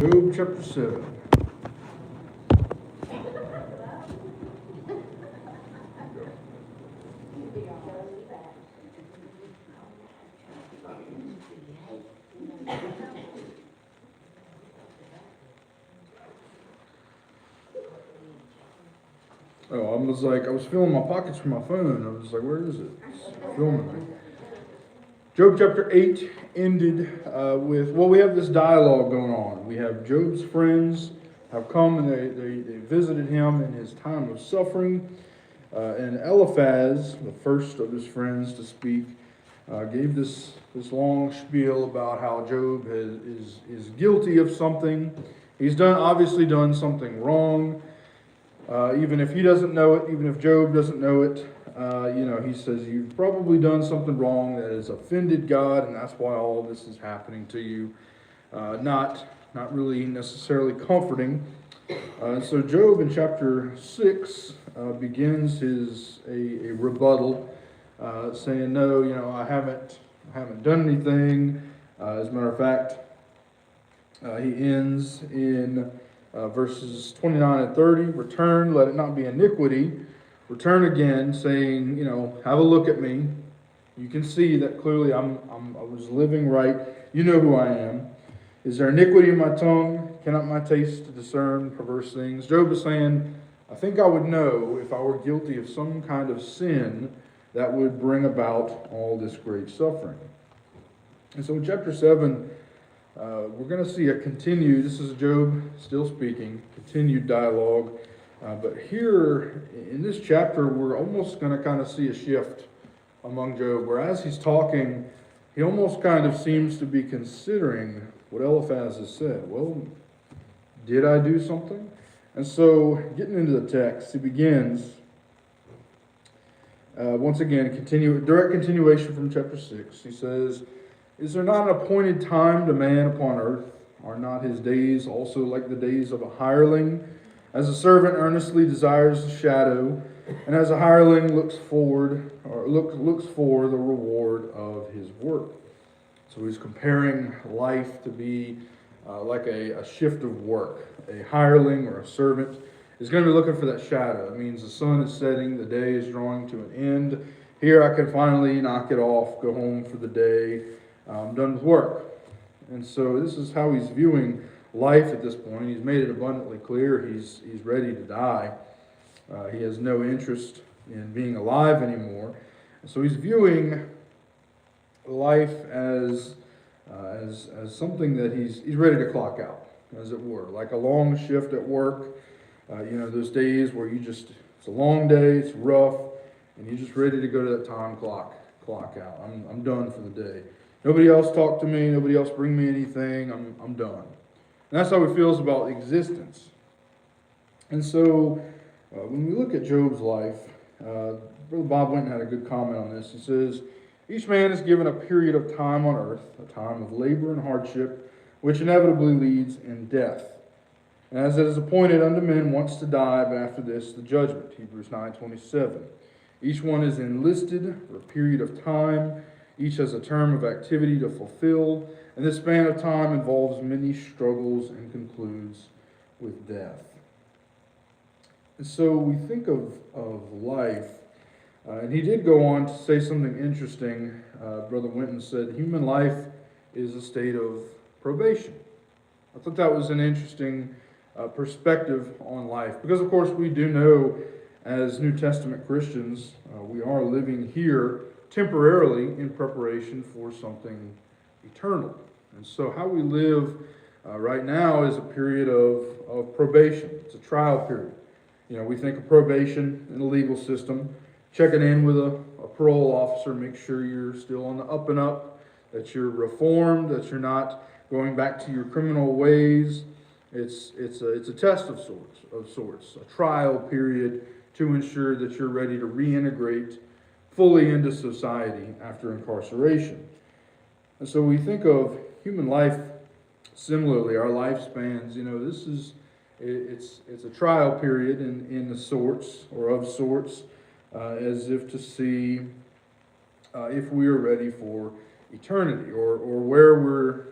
Job chapter 7. I was feeling my pockets for my phone. I was like, where is it? It's filming me. Job chapter 8 ended we have this dialogue going on. We have Job's friends have come and they visited him in his time of suffering. And Eliphaz, the first of his friends to speak, gave this long spiel about how Job is guilty of something. He's obviously done something wrong. Even if he doesn't know it, even if Job doesn't know it, he says, you've probably done something wrong that has offended God, and that's why all of this is happening to you. Not really necessarily comforting. So Job in chapter 6 begins a rebuttal, saying, no, I haven't done anything. As a matter of fact, he ends in verses 29 and 30, return, let it not be iniquity. Return again, saying, have a look at me. You can see that clearly I was living right. You know who I am. Is there iniquity in my tongue? Cannot my taste discern perverse things? Job is saying, I think I would know if I were guilty of some kind of sin that would bring about all this great suffering. And so in chapter 7, we're going to see this is Job still speaking, continued dialogue. But here in this chapter, we're almost going to kind of see a shift among Job, where as he's talking, he almost kind of seems to be considering what Eliphaz has said. Well, did I do something? And so, getting into the text, he begins, once again, direct continuation from chapter 6. He says, is there not an appointed time to man upon earth? Are not his days also like the days of a hireling? As a servant earnestly desires a shadow, and as a hireling looks for the reward of his work. So he's comparing life to be like a shift of work. A hireling or a servant is going to be looking for that shadow. It means the sun is setting, the day is drawing to an end. Here I can finally knock it off, go home for the day. I'm done with work. And so this is how he's viewing life at this point. He's made it abundantly clear he's ready to die. He has no interest in being alive anymore. And so he's viewing life as something that he's ready to clock out, as it were. Like a long shift at work. Those days where it's a long day, it's rough, and you're just ready to go to that time clock out. I'm done for the day. Nobody else talk to me. Nobody else bring me anything. I'm done. And that's how he feels about existence. And so, when we look at Job's life, Brother Bob Winton had a good comment on this. He says, each man is given a period of time on earth, a time of labor and hardship, which inevitably leads in death. And as it is appointed unto men once to die, but after this the judgment. Hebrews 9:27. Each one is enlisted for a period of time. Each has a term of activity to fulfill, and this span of time involves many struggles and concludes with death. And so we think of life, and he did go on to say something interesting. Brother Winton said, human life is a state of probation. I thought that was an interesting perspective on life, because of course we do know as New Testament Christians, we are living here temporarily in preparation for something eternal. And so how we live right now is a period of probation. It's a trial period. We think of probation in the legal system, checking in with a parole officer, make sure you're still on the up and up, that you're reformed, that you're not going back to your criminal ways. It's a test of sorts, a trial period to ensure that you're ready to reintegrate fully into society after incarceration. And so we think of human life similarly, our lifespans, it's a trial period in the sorts, or of sorts, as if to see if we are ready for eternity, or where we're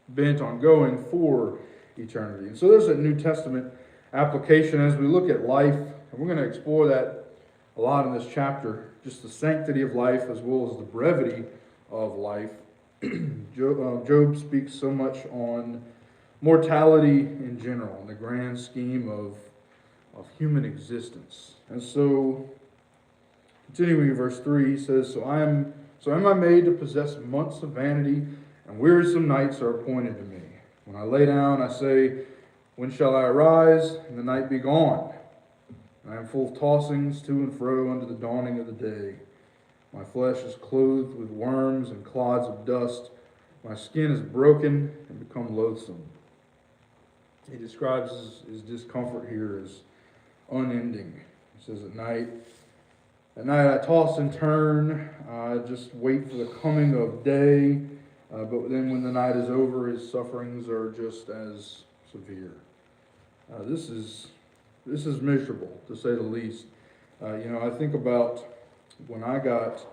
bent on going for eternity. And so there's a New Testament application as we look at life, and we're going to explore that a lot in this chapter, just the sanctity of life as well as the brevity of life. Job speaks so much on mortality in general, in the grand scheme of human existence. And so, continuing in verse 3, he says, So am I made to possess months of vanity, and wearisome nights are appointed to me. When I lay down, I say, when shall I arise, and the night be gone? And I am full of tossings to and fro unto the dawning of the day. My flesh is clothed with worms and clods of dust. My skin is broken and become loathsome. He describes his discomfort here as unending. He says, At night I toss and turn. I just wait for the coming of day. But then when the night is over, his sufferings are just as severe. This is miserable, to say the least. I think about when I got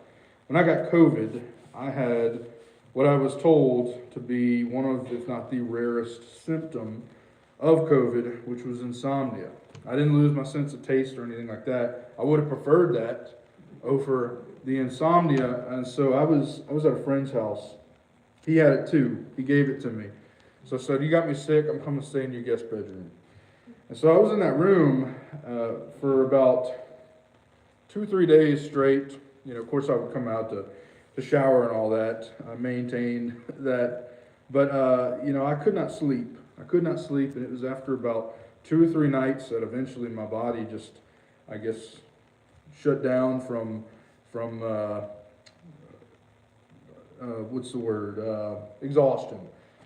COVID, I had what I was told to be one of, if not the rarest symptom of COVID, which was insomnia. I didn't lose my sense of taste or anything like that. I would have preferred that over the insomnia. And so I was at a friend's house. He had it too. He gave it to me. So I said, you got me sick, I'm coming to stay in your guest bedroom. And so I was in that room for about 2-3 days straight. Of course I would come out to shower and all that. I maintained that. But, I could not sleep. And it was after about 2 or 3 nights that eventually my body just, I guess, shut down from exhaustion.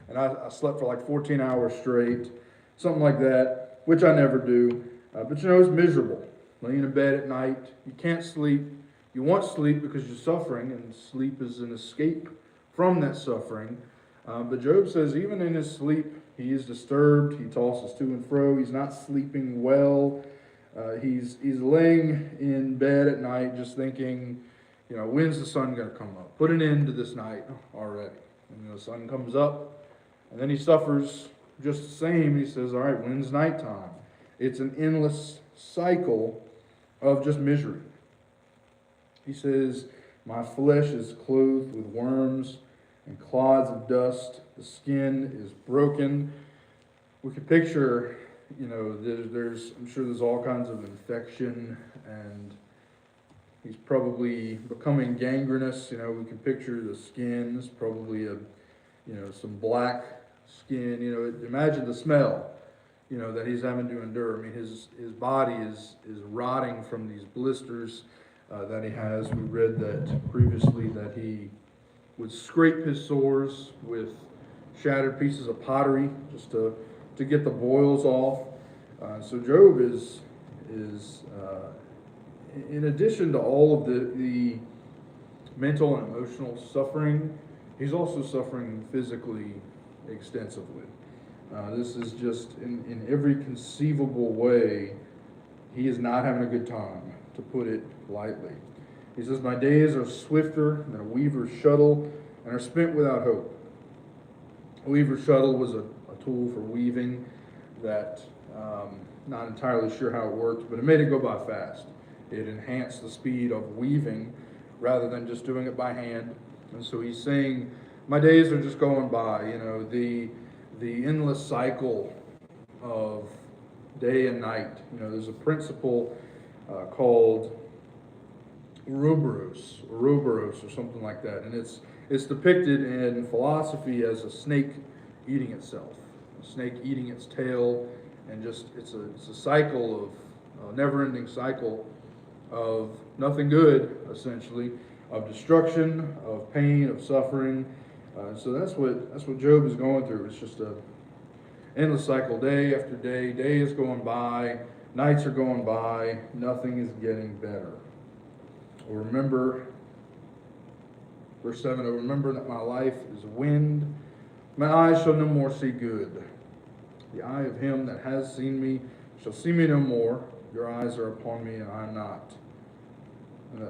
And I slept for like 14 hours straight, something like that, which I never do. But it's miserable. Laying in bed at night, you can't sleep. You want sleep because you're suffering, and sleep is an escape from that suffering. But Job says even in his sleep, he is disturbed. He tosses to and fro. He's not sleeping well. He's laying in bed at night just thinking, when's the sun going to come up? Put an end to this night already. And the sun comes up, and then he suffers just the same. He says, all right, when's nighttime? It's an endless cycle of just misery. He says, my flesh is clothed with worms and clods of dust. The skin is broken. We could picture, I'm sure there's all kinds of infection, and he's probably becoming gangrenous. We can picture the skin is probably some black skin. Imagine the smell, that he's having to endure. I mean, his body is rotting from these blisters that he has. We read that previously that he would scrape his sores with shattered pieces of pottery just to get the boils off. So Job is in addition to all of the mental and emotional suffering, he's also suffering physically extensively. This is just in every conceivable way, he is not having a good time, to put it lightly. He says, my days are swifter than a weaver's shuttle and are spent without hope. A weaver's shuttle was a tool for weaving that, not entirely sure how it worked, but it made it go by fast. It enhanced the speed of weaving rather than just doing it by hand. And so he's saying, my days are just going by. The endless cycle of day and night. There's a principle called Ouroboros or something like that, and it's depicted in philosophy as a snake eating itself, a snake eating its tail, and just it's a cycle of a never-ending cycle of nothing good, essentially, of destruction, of pain, of suffering. So that's what Job is going through. It's just a endless cycle, day after day. Day is going by, nights are going by, nothing is getting better. Remember, verse 7, remember that my life is wind. My eyes shall no more see good. The eye of him that has seen me shall see me no more. Your eyes are upon me, and I am not.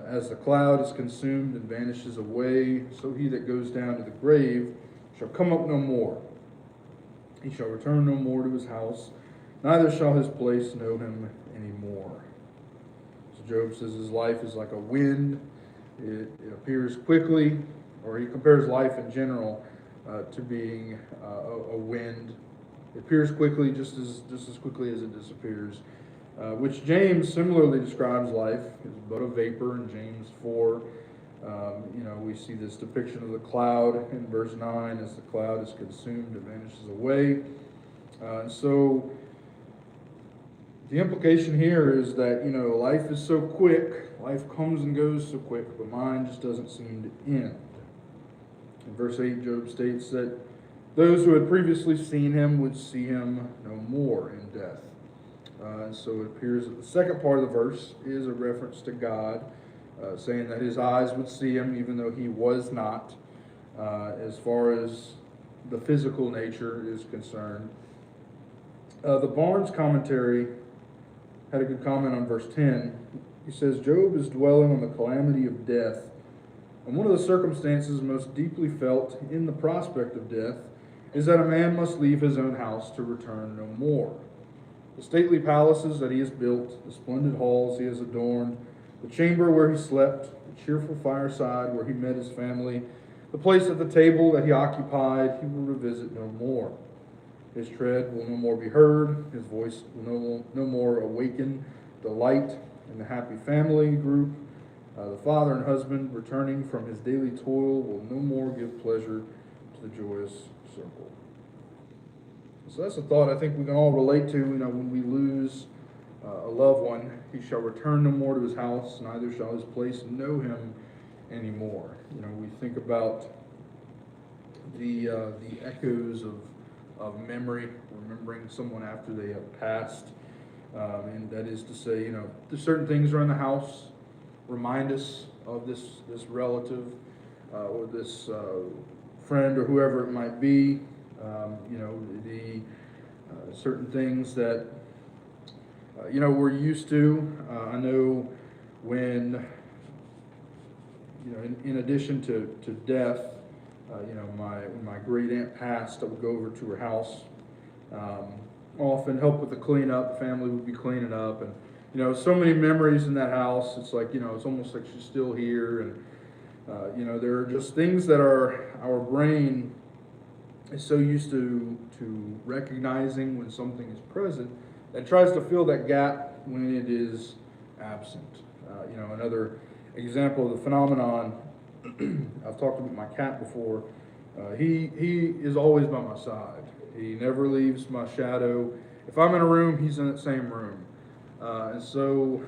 As the cloud is consumed and vanishes away, so he that goes down to the grave shall come up no more. He shall return no more to his house, neither shall his place know him any more. So Job says his life is like a wind. It appears quickly, or he compares life in general to being a wind. It appears quickly, just as quickly as it disappears. Which James similarly describes life as but a vapor in James 4. We see this depiction of the cloud in verse 9. As the cloud is consumed, it vanishes away. So the implication here is that, life is so quick, life comes and goes so quick, but mine just doesn't seem to end. In verse 8, Job states that those who had previously seen him would see him no more in death. So it appears that the second part of the verse is a reference to God, saying that his eyes would see him even though he was not, as far as the physical nature is concerned. The Barnes commentary had a good comment on verse 10. He says, Job is dwelling on the calamity of death, and one of the circumstances most deeply felt in the prospect of death is that a man must leave his own house to return no more. The stately palaces that he has built, the splendid halls he has adorned, the chamber where he slept, the cheerful fireside where he met his family, the place at the table that he occupied, he will revisit no more. His tread will no more be heard, his voice will no more awaken delight in the happy family group. The father and husband returning from his daily toil will no more give pleasure to the joyous circle. So that's a thought I think we can all relate to. When we lose a loved one, he shall return no more to his house, neither shall his place know him anymore. We think about the echoes of memory, remembering someone after they have passed, and that is to say, there's certain things around the house remind us of this relative or this friend or whoever it might be. The certain things that we're used to. I know when in addition to death, when my great aunt passed, I would go over to her house, often help with the cleanup. The family would be cleaning up, and so many memories in that house. It's like it's almost like she's still here, and there are just things that our brain is so used to recognizing when something is present that tries to fill that gap when it is absent. Another example of the phenomenon, I've talked about my cat before. He is always by my side. He never leaves my shadow. If I'm in a room, he's in that same room. And so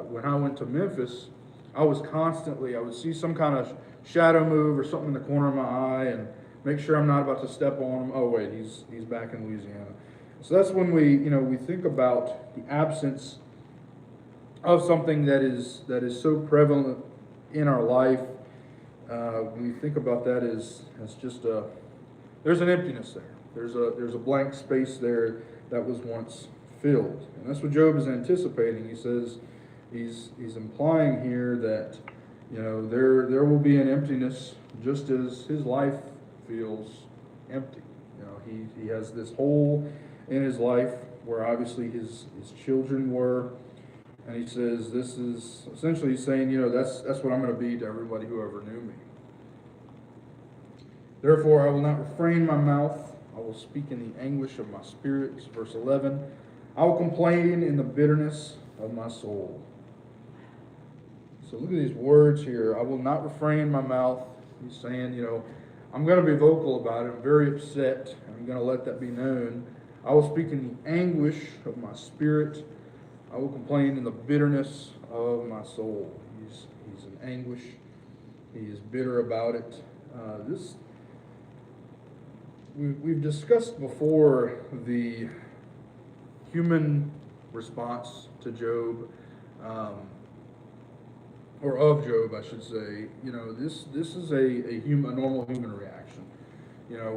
when I went to Memphis, I would see some kind of shadow move or something in the corner of my eye and make sure I'm not about to step on him. Oh wait, he's back in Louisiana. So that's when we think about the absence of something that is so prevalent in our life. We think about that as just there's an emptiness there. There's a blank space there that was once filled, and that's what Job is anticipating. He says he's implying here that there will be an emptiness just as his life feels empty. He has this hole in his life where obviously his children were, and he says this is essentially saying that's what I'm going to be to everybody who ever knew me. Therefore I will not refrain my mouth, I will speak in the anguish of my spirit. It's verse 11. I will complain in the bitterness of my soul. So look at these words here. I will not refrain my mouth. He's saying, I'm going to be vocal about it. I'm very upset. I'm going to let that be known. I will speak in the anguish of my spirit. I will complain in the bitterness of my soul. He's in anguish. He is bitter about it. We've discussed before the human response to Job, or of Job, I should say. This is a normal human reaction.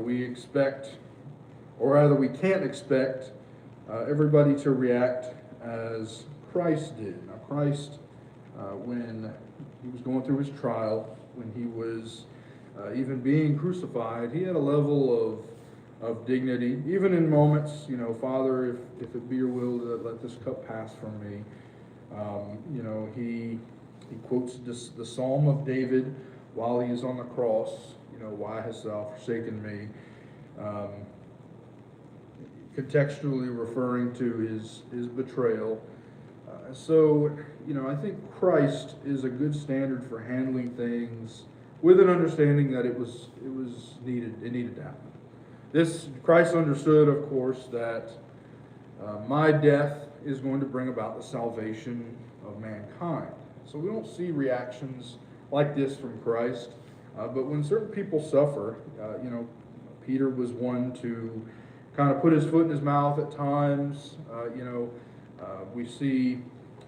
We expect, or rather we can't expect, everybody to react as Christ did. Now Christ, when he was going through his trial, when he was even being crucified, he had a level of dignity, even in moments, Father, if it be your will to let this cup pass from me. He quotes the Psalm of David while he is on the cross. Why hast thou forsaken me? Contextually referring to his betrayal. So, I think Christ is a good standard for handling things with an understanding that it was needed. It needed to happen. Christ understood, of course, that my death is going to bring about the salvation of mankind. So we don't see reactions like this from Christ. But when certain people suffer, Peter was one to kind of put his foot in his mouth at times. We see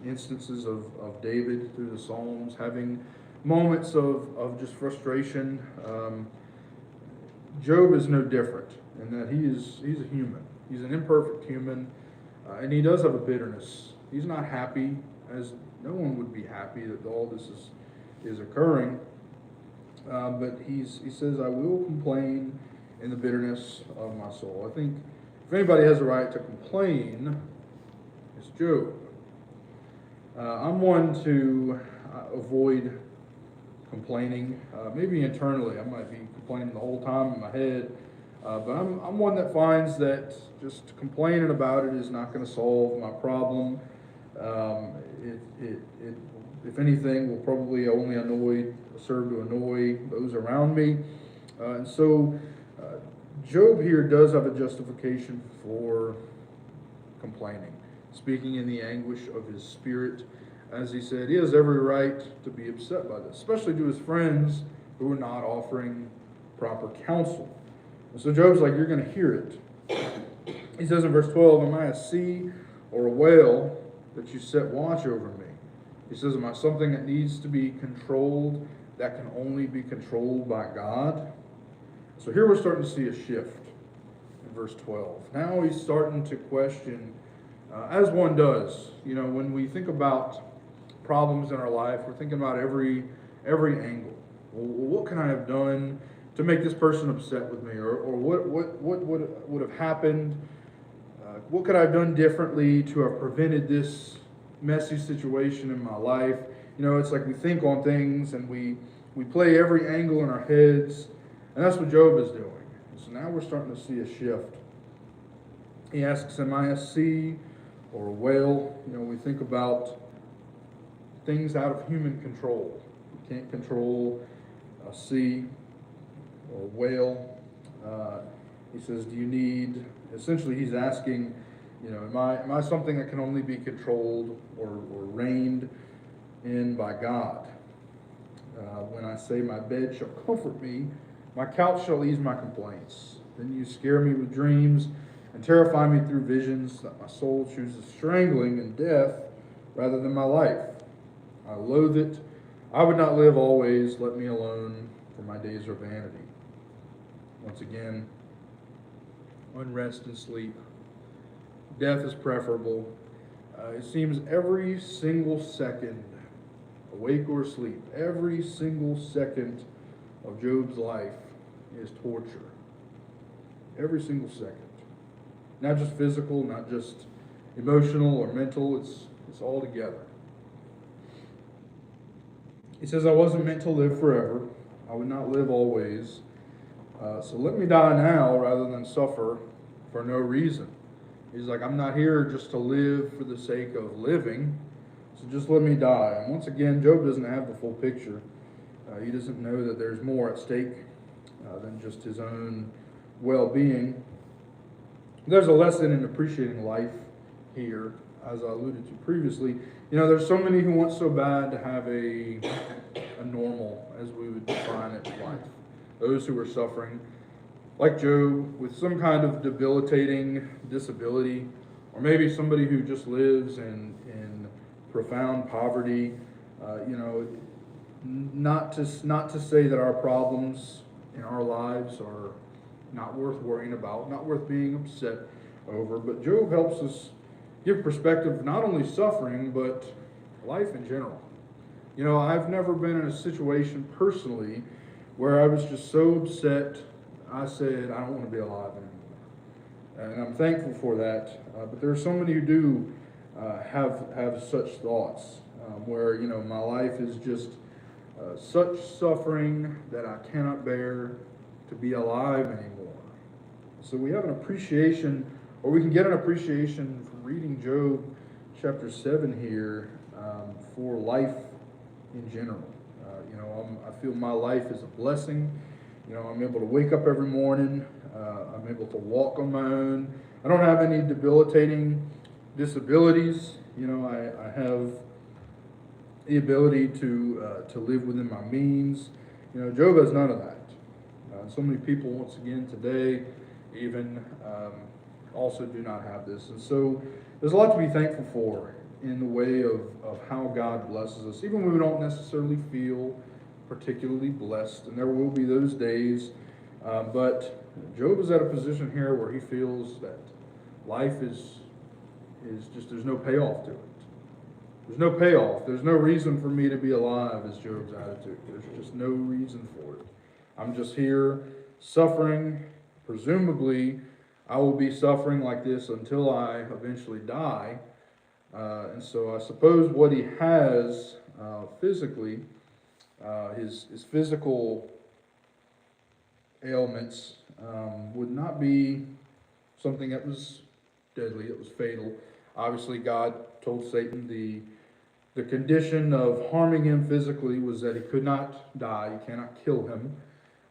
instances of David through the Psalms having moments of just frustration. Job is no different in that he's a human. He's an imperfect human, and he does have a bitterness. He's not happy, as no one would be happy that all this is occurring. But he says, I will complain in the bitterness of my soul. I think if anybody has a right to complain, it's Job. I'm one to avoid complaining. Maybe internally, I might be complaining the whole time in my head. But I'm one that finds that just complaining about it is not going to solve my problem. If anything, will probably only serve to annoy those around me. And so Job here does have a justification for complaining, speaking in the anguish of his spirit. As he said, he has every right to be upset by this, especially to his friends who are not offering proper counsel. And so Job's like, you're going to hear it. He says in verse 12, am I a sea or a whale that you set watch over me? He says, am I something that needs to be controlled that can only be controlled by God? So here we're starting to see a shift in verse 12. Now he's starting to question, as one does. When we think about problems in our life, we're thinking about every angle. Well, what can I have done to make this person upset with me? Or what would have happened? What could I have done differently to have prevented this messy situation in my life? It's like we think on things and we play every angle in our heads, and that's what Job is doing. So now we're starting to see a shift. He asks, am I a sea or a whale? We think about things out of human control. We can't control a sea or a whale. He says, essentially he's asking, am I something that can only be controlled or reined in by God? When I say my bed shall comfort me, my couch shall ease my complaints. Then you scare me with dreams and terrify me through visions, that my soul chooses strangling and death rather than my life. I loathe it. I would not live always. Let me alone, for my days are vanity. Once again, unrest and sleep. Death is preferable. It seems every single second, awake or asleep, every single second of Job's life is torture. Every single second. Not just physical, not just emotional or mental, it's all together. He says, I wasn't meant to live forever. I would not live always. So let me die now rather than suffer for no reason. He's like, I'm not here just to live for the sake of living, so just let me die. And once again, Job doesn't have the full picture. He doesn't know that there's more at stake than just his own well-being. There's a lesson in appreciating life here, as I alluded to previously. There's so many who want so bad to have a normal, as we would define it, life. Those who are suffering, like Job, with some kind of debilitating disability, or maybe somebody who just lives in profound poverty. Not to say that our problems in our lives are not worth worrying about, not worth being upset over, but Job helps us give perspective of not only suffering, but life in general. I've never been in a situation personally where I was just so upset, I said, I don't want to be alive anymore. And I'm thankful for that. But there are so many who do have such thoughts, where, my life is just such suffering that I cannot bear to be alive anymore. So we have an appreciation, or we can get an appreciation from reading Job chapter 7 here, for life in general. I feel my life is a blessing. I'm able to wake up every morning. I'm able to walk on my own. I don't have any debilitating disabilities. I have the ability to live within my means. Job has none of that. So many people, once again, today, even also do not have this. And so there's a lot to be thankful for in the way of how God blesses us, even when we don't necessarily feel particularly blessed. And there will be those days. But Job is at a position here where he feels that life is just, there's no payoff to it. There's no payoff. There's no reason for me to be alive, is Job's attitude. There's just no reason for it. I'm just here suffering. Presumably, I will be suffering like this until I eventually die. And so I suppose what he has physically, his physical ailments, would not be something that was deadly, it was fatal. Obviously, God told Satan the condition of harming him physically was that he could not die, you cannot kill him.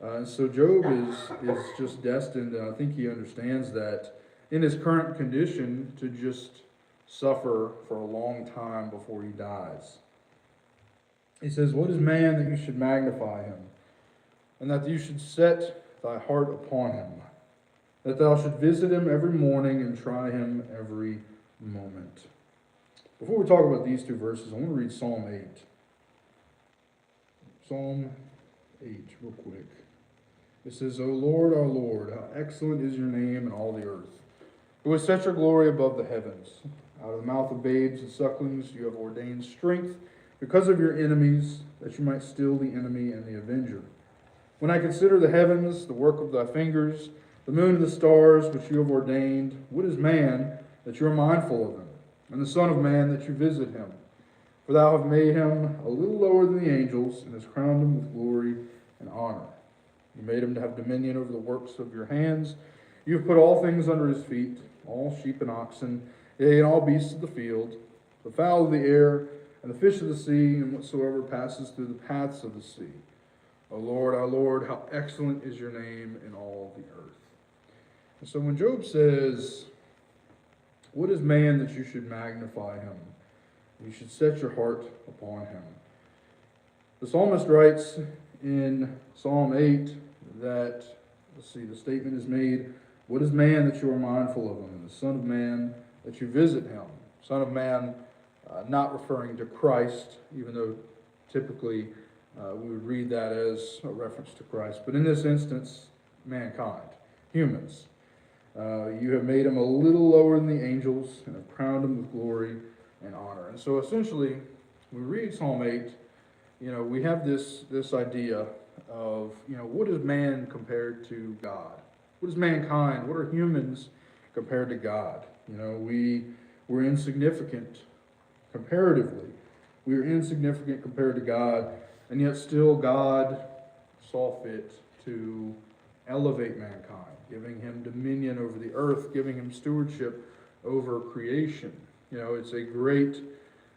And so Job is just destined, and I think he understands that, in his current condition, to just suffer for a long time before he dies. He says, "What is man that you should magnify him, and that you should set thy heart upon him, that thou should visit him every morning and try him every moment." Before we talk about these two verses, I want to read Psalm 8. Psalm 8, real quick. It says, "O Lord, our Lord, how excellent is your name in all the earth, who has set your glory above the heavens. Out of the mouth of babes and sucklings you have ordained strength because of your enemies, that you might still the enemy and the avenger. When I consider the heavens, the work of thy fingers, the moon and the stars which you have ordained, what is man that you are mindful of him, and the Son of Man that you visit him? For thou hast made him a little lower than the angels, and hast crowned him with glory and honor. You made him to have dominion over the works of your hands. You have put all things under his feet, all sheep and oxen, yea, and all beasts of the field, the fowl of the air, and the fish of the sea, and whatsoever passes through the paths of the sea. O Lord, our Lord, how excellent is your name in all the earth." And so when Job says, "What is man that you should magnify him? You should set your heart upon him." The psalmist writes in Psalm 8 that, the statement is made, "What is man that you are mindful of him, and the Son of Man that you visit him?" Son of Man, not referring to Christ, even though typically we would read that as a reference to Christ. But in this instance, mankind, humans. You have made him a little lower than the angels, and have crowned him with glory and honor. And so essentially, when we read Psalm 8, we have this idea of, what is man compared to God? What is mankind? What are humans compared to God? We're insignificant comparatively. We are insignificant compared to God, and yet still God saw fit to elevate mankind, giving him dominion over the earth, giving him stewardship over creation. It's a great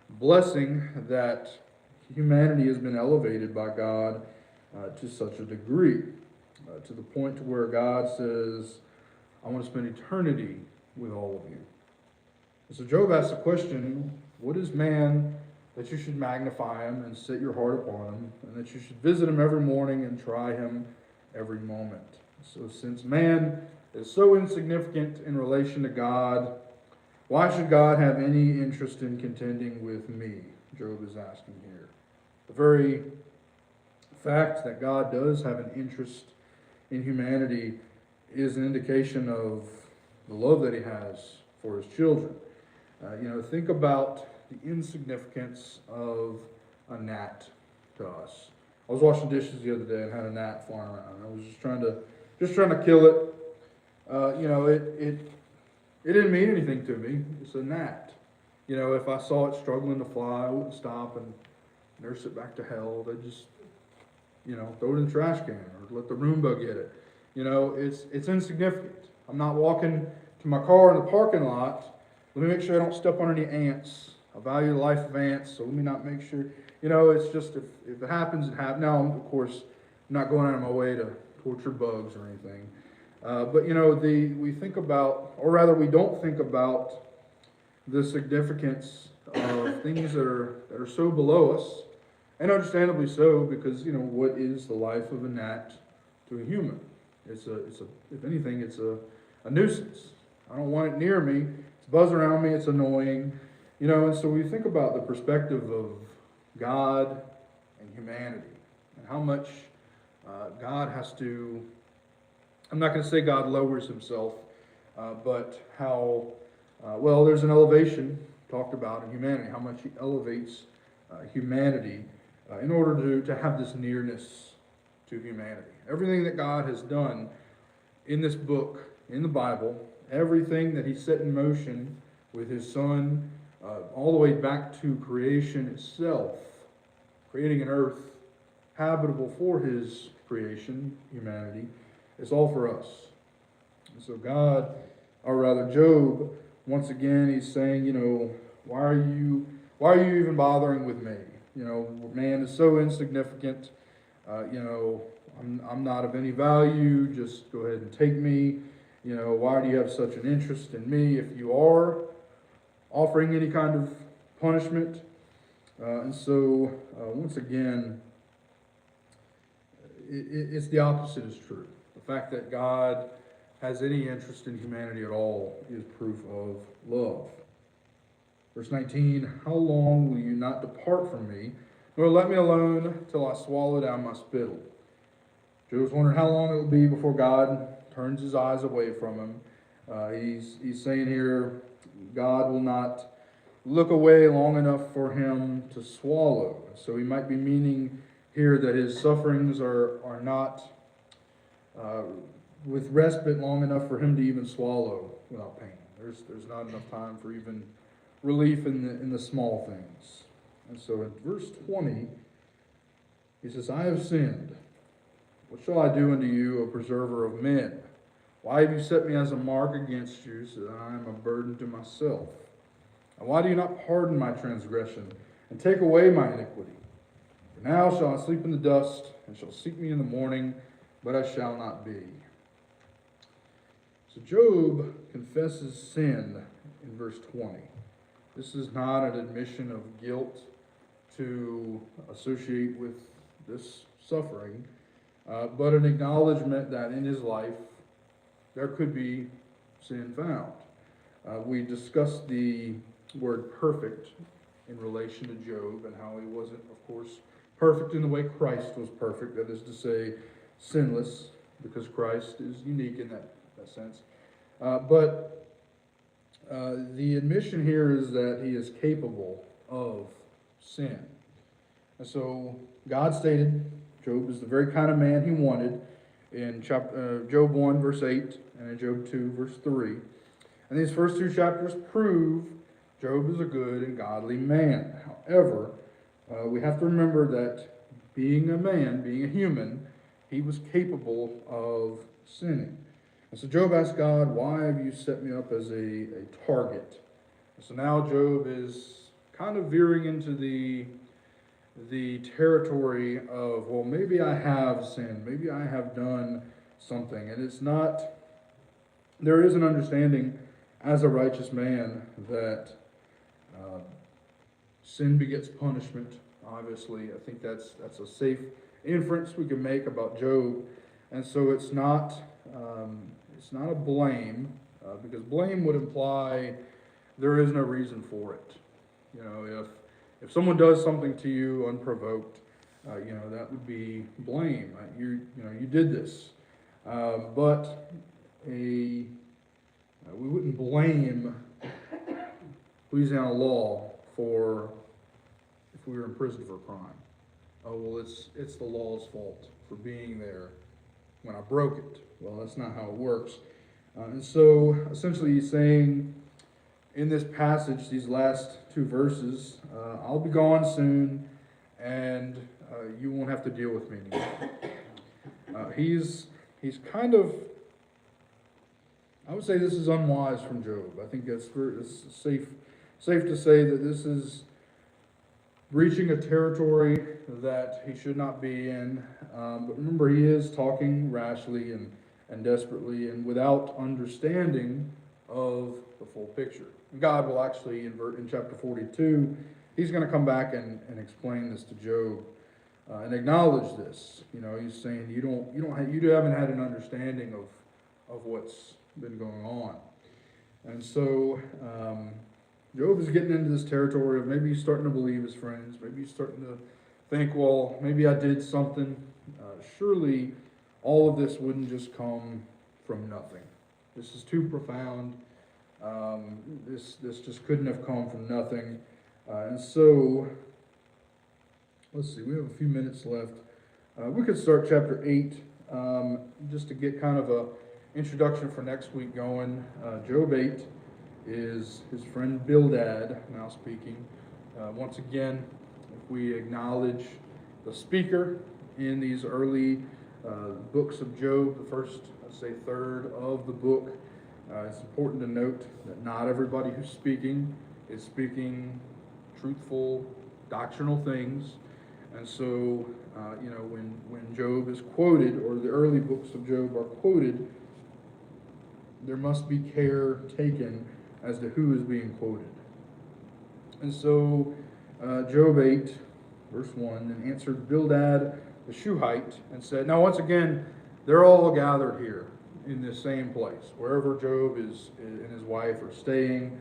blessing that humanity has been elevated by God to such a degree, to the point to where God says, "I want to spend eternity with all of you." And so Job asks the question, what is man that you should magnify him and set your heart upon him, and that you should visit him every morning and try him every moment? So since man is so insignificant in relation to God, why should God have any interest in contending with me? Job is asking here. The very fact that God does have an interest in humanity is an indication of the love that he has for his children. Think about the insignificance of a gnat to us. I was washing dishes the other day and had a gnat flying around. I was just trying to kill it. It didn't mean anything to me. It's a gnat. If I saw it struggling to fly, I wouldn't stop and nurse it back to health. I'd just, throw it in the trash can or let the Roomba get it. It's insignificant. I'm not walking to my car in the parking lot. Let me make sure I don't step on any ants. I value the life of ants, so let me not make sure. It's just if it happens, it happens. Now, of course, I'm not going out of my way to torture bugs or anything. But we think about, or rather, we don't think about the significance of things that are so below us, and understandably so, because what is the life of a gnat to a human? It's if anything, it's a nuisance. I don't want it near me. It's buzzing around me. It's annoying, And so we think about the perspective of God and humanity, and how much God has to. I'm not going to say God lowers himself, but how there's an elevation talked about in humanity. How much he elevates humanity in order to have this nearness to humanity. Everything that God has done in this book, in the Bible, everything that he set in motion with his Son, all the way back to creation itself, creating an earth habitable for his creation, humanity, it's all for us. And so Job, once again, he's saying, why are you even bothering with me? Man is so insignificant. I'm not of any value. Just go ahead and take me. Why do you have such an interest in me? If you are offering any kind of punishment. Once again, it's the opposite is true. The fact that God has any interest in humanity at all is proof of love. Verse 19, how long will you not depart from me, nor let me alone till I swallow down my spittle? Job's wondering how long it will be before God turns his eyes away from him. He's saying here, God will not look away long enough for him to swallow. So he might be meaning here that his sufferings are not with respite long enough for him to even swallow without pain. There's not enough time for even relief in the small things. And so in verse 20, he says, I have sinned. What shall I do unto you, O preserver of men? Why have you set me as a mark against you, so that I am a burden to myself? And why do you not pardon my transgression, and take away my iniquity? For now shall I sleep in the dust, and shall seek me in the morning, but I shall not be. So Job confesses sin in verse 20. This is not an admission of guilt to associate with this suffering, but an acknowledgement that in his life there could be sin found. We discussed the word perfect in relation to Job and how he wasn't, of course, perfect in the way Christ was perfect, that is to say, sinless, because Christ is unique in that sense. But the admission here is that he is capable of sin. And so God stated Job is the very kind of man he wanted in Job 1, verse 8, and in Job 2, verse 3. And these first two chapters prove Job is a good and godly man. However, we have to remember that being a man, being a human, he was capable of sinning. And so Job asked God, why have you set me up as a target? And so now Job is kind of veering into the territory of, well, maybe I have sinned. Maybe I have done something. And it's not, there is an understanding as a righteous man that sin begets punishment. Obviously, I think that's a safe inference we can make about Job. And so it's not a blame, because blame would imply there is no reason for it. If someone does something to you unprovoked, that would be blame. You did this, but we wouldn't blame Louisiana law for if we were in prison for a crime. Oh well, it's the law's fault for being there when I broke it. Well, that's not how it works. And so essentially he's saying in this passage, these last two verses, I'll be gone soon, and you won't have to deal with me anymore. He's kind of, I would say this is unwise from Job. I think it's safe to say that this is reaching a territory that he should not be in. But remember, he is talking rashly and desperately and without understanding of the full picture. God will actually, in chapter 42, he's going to come back and explain this to Job and acknowledge this. You know, he's saying you haven't had an understanding of what's been going on. And so Job is getting into this territory of maybe he's starting to believe his friends. Maybe he's starting to think, well, maybe I did something. Surely all of this wouldn't just come from nothing. This is too profound. This just couldn't have come from nothing. And so, let's see, we have a few minutes left. We could start chapter 8 just to get kind of a introduction for next week going. Job 8 is his friend Bildad now speaking. Once again, if we acknowledge the speaker in these early books of Job, the first, let's say, third of the book, it's important to note that not everybody who's speaking is speaking truthful, doctrinal things. And so, when Job is quoted, or the early books of Job are quoted, there must be care taken as to who is being quoted. And so, Job 8, verse 1, and answered Bildad the Shuhite and said, now once again, they're all gathered here in this same place, wherever Job is and his wife are staying.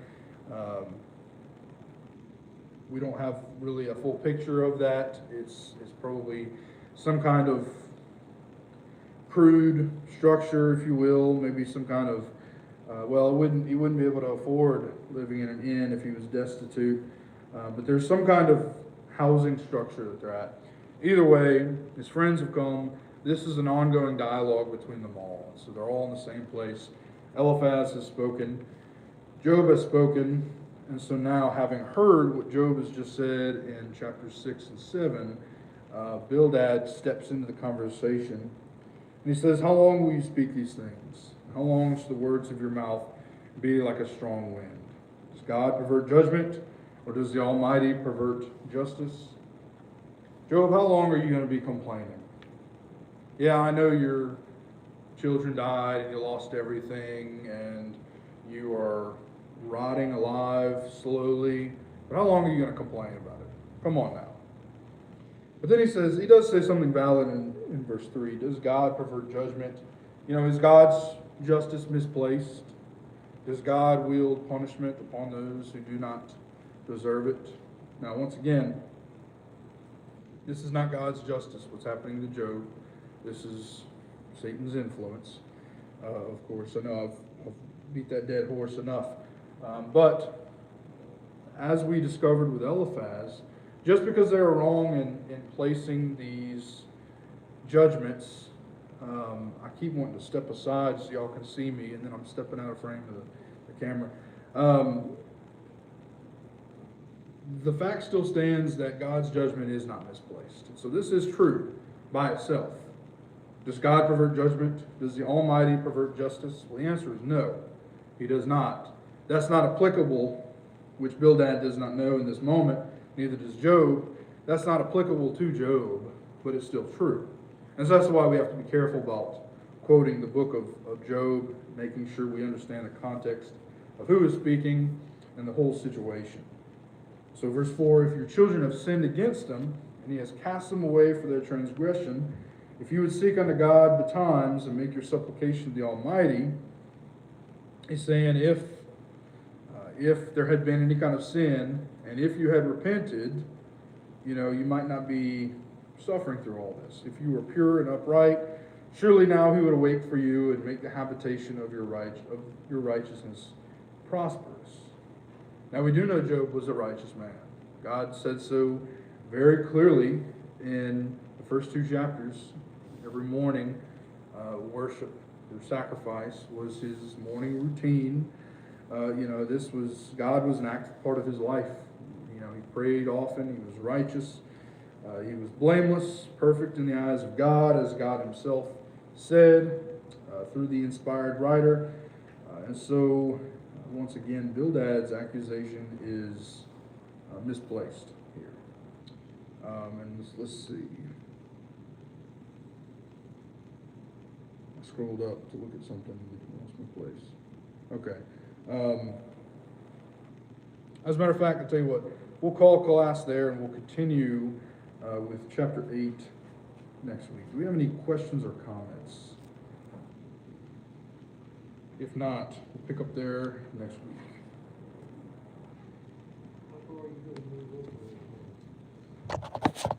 We don't have really a full picture of that. It's probably some kind of crude structure, if you will, maybe some kind of, he wouldn't be able to afford living in an inn if he was destitute, but there's some kind of housing structure that they're at. Either way, his friends have come. This is an ongoing dialogue between them all. So they're all in the same place. Eliphaz has spoken. Job has spoken. And so now, having heard what Job has just said in chapters 6 and 7, Bildad steps into the conversation. And he says, how long will you speak these things? How long shall the words of your mouth be like a strong wind? Does God pervert judgment, or does the Almighty pervert justice? Job, how long are you going to be complaining? Yeah, I know your children died and you lost everything and you are rotting alive slowly, but how long are you going to complain about it? Come on now. But then he does say something valid in verse 3. Does God pervert judgment? Is God's justice misplaced? Does God wield punishment upon those who do not deserve it? Now, once again, this is not God's justice, what's happening to Job. This is Satan's influence. Of course, I know I've beat that dead horse enough. But as we discovered with Eliphaz, just because they are wrong in placing these judgments, I keep wanting to step aside so y'all can see me, and then I'm stepping out of frame of the camera. The fact still stands that God's judgment is not misplaced. So this is true by itself. Does God pervert judgment? Does the Almighty pervert justice? Well, the answer is no. He does not. That's not applicable, which Bildad does not know in this moment. Neither does Job. That's not applicable to Job, but it's still true. And so that's why we have to be careful about quoting the book of Job, making sure we understand the context of who is speaking and the whole situation. So verse 4, if your children have sinned against him, and he has cast them away for their transgression, if you would seek unto God betimes and make your supplication to the Almighty, he's saying if there had been any kind of sin, and if you had repented, you might not be suffering through all this. If you were pure and upright, surely now he would await for you and make the habitation of your righteousness prosperous. Now we do know Job was a righteous man. God said so very clearly in the first two chapters. Every morning, worship their sacrifice was his morning routine. God was an active part of his life. He prayed often, he was righteous, he was blameless, perfect in the eyes of God, as God himself said through the inspired writer. And so, once again, Bildad's accusation is misplaced here. And let's see. I scrolled up to look at something and lost my place. Okay. As a matter of fact, I'll tell you what, we'll call class there and we'll continue with chapter 8 next week. Do we have any questions or comments? If not, we'll pick up there next week. Before you go, move over.